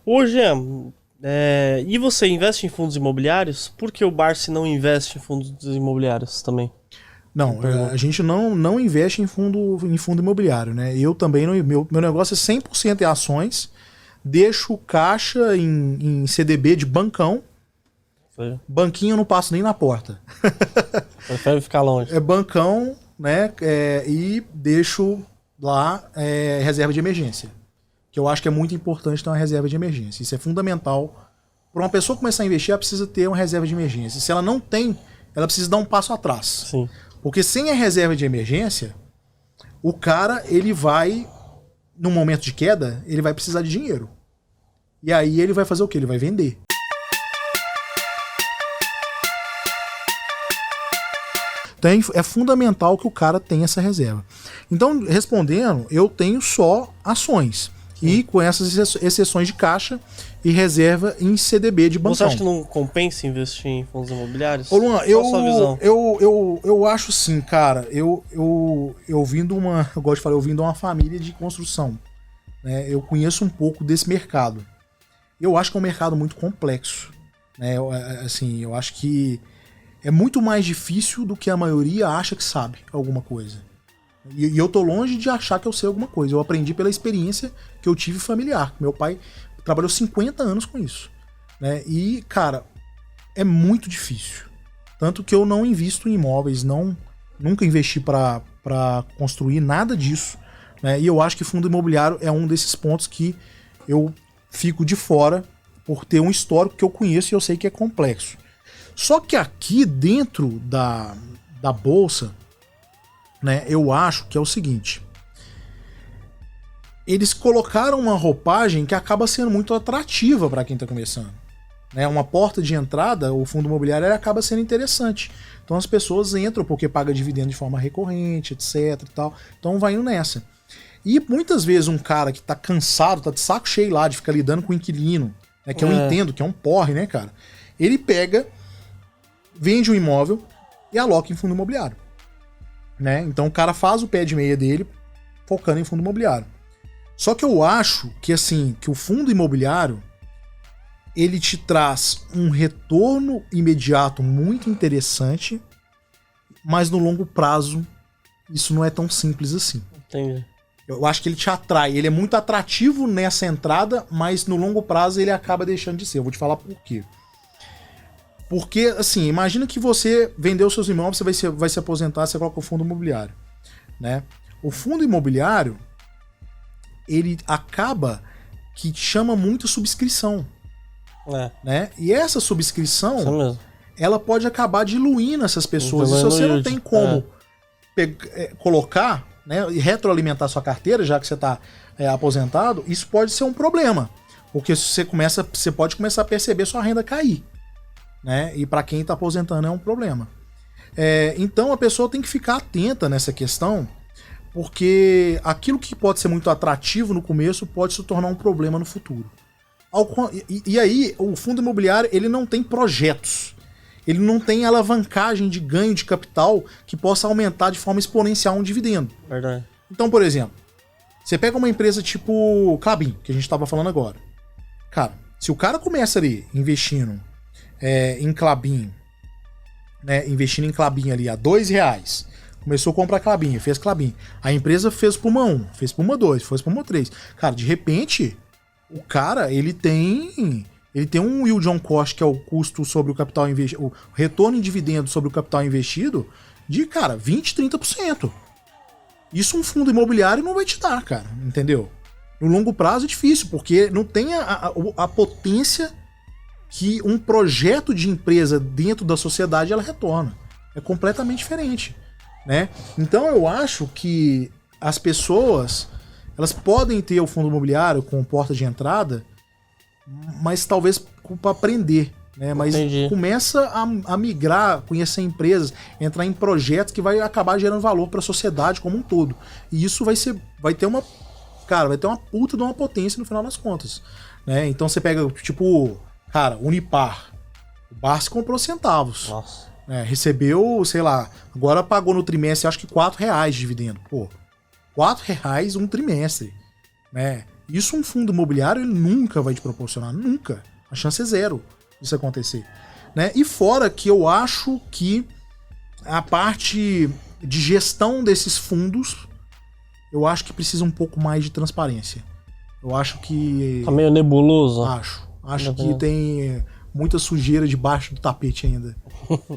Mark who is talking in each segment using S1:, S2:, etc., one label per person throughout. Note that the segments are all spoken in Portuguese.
S1: Hoje, e você investe em fundos imobiliários? Por que o Barsi não investe em fundos imobiliários também?
S2: Não, a gente não investe em fundo imobiliário, né? Eu também, meu negócio é 100% em ações, deixo caixa em CDB de bancão.
S1: Foi.
S2: Banquinho eu não passo nem na porta.
S1: Prefere ficar longe.
S2: É bancão, né? E deixo lá reserva de emergência. Que eu acho que é muito importante ter uma reserva de emergência. Isso é fundamental. Para uma pessoa começar a investir, ela precisa ter uma reserva de emergência. Se ela não tem, ela precisa dar um passo atrás.
S1: Sim.
S2: Porque sem a reserva de emergência, o cara, ele vai, num momento de queda, ele vai precisar de dinheiro. E aí ele vai fazer o quê? Ele vai vender. Então é fundamental que o cara tenha essa reserva. Então, respondendo, eu tenho só ações. E com essas exceções de caixa e reserva em CDB de bancão.
S1: Você acha que não compensa investir em fundos imobiliários?
S2: Ô Luan,
S1: qual a sua visão?
S2: Eu acho sim, cara. Eu vim de uma, eu gosto de falar, eu vim de uma família de construção. Né? Eu conheço um pouco desse mercado. Eu acho que é um mercado muito complexo. Né? Eu acho que é muito mais difícil do que a maioria acha que sabe alguma coisa. E eu tô longe de achar que eu sei alguma coisa. Eu aprendi pela experiência que eu tive familiar. Meu pai trabalhou 50 anos com isso. Né? E, cara, é muito difícil. Tanto que eu não invisto em imóveis, nunca investi para construir nada disso. Né? E eu acho que fundo imobiliário é um desses pontos que eu fico de fora por ter um histórico que eu conheço e eu sei que é complexo. Só que aqui dentro da bolsa, né, eu acho que é o seguinte: eles colocaram uma roupagem que acaba sendo muito atrativa para quem está começando. Né, uma porta de entrada, o fundo imobiliário, ele acaba sendo interessante. Então as pessoas entram porque paga dividendo de forma recorrente, etc. E tal. Então vai indo nessa. E muitas vezes um cara que tá cansado, tá de saco cheio lá de ficar lidando com o inquilino, né, que eu entendo que é um porre, né, cara? Ele pega, vende um imóvel e aloca em fundo imobiliário. Né? Então o cara faz o pé de meia dele focando em fundo imobiliário. Só que eu acho que assim, que o fundo imobiliário ele te traz um retorno imediato muito interessante, mas no longo prazo isso não é tão simples assim.
S1: Entendi.
S2: Eu acho que ele te atrai, ele é muito atrativo nessa entrada, mas no longo prazo ele acaba deixando de ser. Eu vou te falar por quê. Porque, assim, imagina que você vendeu seus imóveis, você vai se aposentar, você coloca o fundo imobiliário, né? O fundo imobiliário, ele acaba que chama muito subscrição, né? E essa subscrição, ela pode acabar diluindo essas pessoas. E se você não tem como colocar, né, e retroalimentar sua carteira, já que você está aposentado, isso pode ser um problema. Porque você pode começar a perceber sua renda cair. Né? E para quem está aposentando é um problema. Então a pessoa tem que ficar atenta nessa questão, porque aquilo que pode ser muito atrativo no começo pode se tornar um problema no futuro. E aí o fundo imobiliário ele não tem projetos, ele não tem alavancagem de ganho de capital que possa aumentar de forma exponencial um dividendo.
S1: Verdade.
S2: Então, por exemplo, você pega uma empresa tipo Klabin, que a gente estava falando agora. Cara, se o cara começa ali investindo em Klabin, né, investindo em Klabin ali a R$2, começou a comprar Klabin, fez Klabin, a empresa fez Puma 1, fez Puma 2, fez Puma 3, cara, de repente o cara, ele tem um yield on cost, que é o custo sobre o capital investido, o retorno em dividendo sobre o capital investido, de, cara, 20, 30%. Isso um fundo imobiliário não vai te dar, cara, entendeu? No longo prazo é difícil, porque não tem a potência que um projeto de empresa dentro da sociedade ela retorna. É completamente diferente, né? Então eu acho que as pessoas elas podem ter o fundo imobiliário com porta de entrada, mas talvez para aprender, né? Mas começa a migrar, conhecer empresas, entrar em projetos que vai acabar gerando valor para a sociedade como um todo. E isso vai ter uma puta de uma potência no final das contas, né? Então você pega tipo, cara, Unipar. O Barsi comprou centavos.
S1: Nossa.
S2: Recebeu, sei lá, agora pagou no trimestre, acho que R$4 de dividendo. Pô, R$4 um trimestre. Né? Isso um fundo imobiliário ele nunca vai te proporcionar, nunca. A chance é zero disso acontecer. Né? E fora que eu acho que a parte de gestão desses fundos, eu acho que precisa um pouco mais de transparência. Eu acho que...
S1: Tá meio nebuloso.
S2: Acho que tem muita sujeira debaixo do tapete ainda.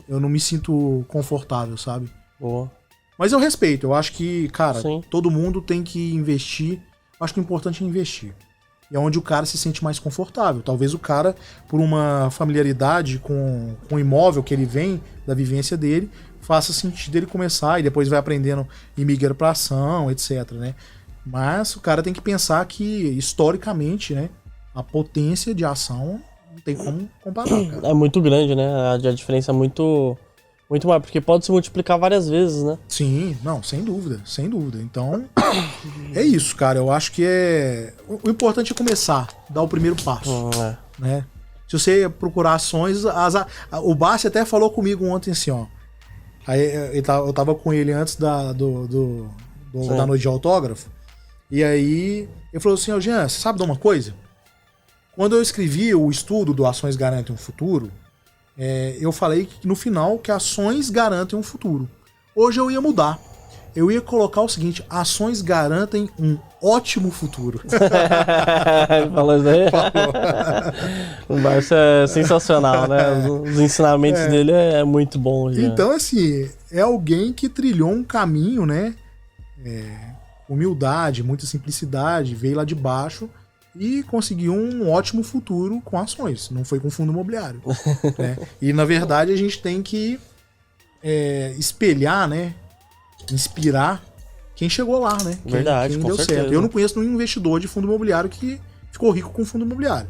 S2: Eu não me sinto confortável, sabe?
S1: Boa.
S2: Mas eu respeito. Eu acho que, cara,
S1: Sim.
S2: todo mundo tem que investir. Eu acho que o importante é investir. E é onde o cara se sente mais confortável. Talvez o cara, por uma familiaridade com o imóvel que ele vem, da vivência dele, faça sentido ele começar e depois vai aprendendo em migração, etc, né? Mas o cara tem que pensar que, historicamente, né, a potência de ação não tem como comparar, cara.
S1: É muito grande, né? A diferença é muito maior, porque pode se multiplicar várias vezes, né?
S2: Sim, não, sem dúvida, sem dúvida. Então, é isso, cara. Eu acho que o importante é começar, dar o primeiro passo, né? Se você procurar ações, o Barsi até falou comigo ontem assim, ó. Aí eu tava com ele antes da noite de autógrafo. E aí ele falou assim, ó, Jean, você sabe de uma coisa? Quando eu escrevi o estudo do Ações Garantem um Futuro, eu falei que no final que ações garantem um futuro. Hoje eu ia mudar. Eu ia colocar o seguinte, ações garantem um ótimo futuro.
S1: Falou isso aí? Falou. O Barça é sensacional, né? Os ensinamentos dele é muito bom. Já.
S2: Então, assim, é alguém que trilhou um caminho, né? Humildade, muita simplicidade, veio lá de baixo e conseguiu um ótimo futuro com ações. Não foi com fundo imobiliário. Né? E, na verdade, a gente tem que espelhar, né? Inspirar quem chegou lá, né?
S1: Verdade,
S2: quem
S1: com
S2: deu
S1: certeza.
S2: certo. Eu não conheço nenhum investidor de fundo imobiliário que ficou rico com fundo imobiliário.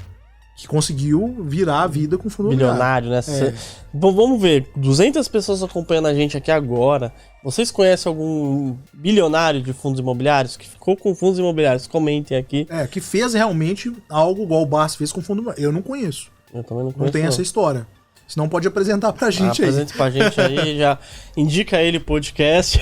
S2: Que conseguiu virar a vida com fundo
S1: bilionário,
S2: imobiliário.
S1: né? Bom, vamos ver. 200 pessoas acompanhando a gente aqui agora. Vocês conhecem algum bilionário de fundos imobiliários que ficou com fundos imobiliários? Comentem aqui.
S2: Que fez realmente algo igual o Barsi fez com fundo imobiliário. Eu não conheço.
S1: Eu também não conheço.
S2: Não tem essa história. Senão pode apresentar pra gente aí.
S1: Apresente pra gente aí, já indica ele podcast.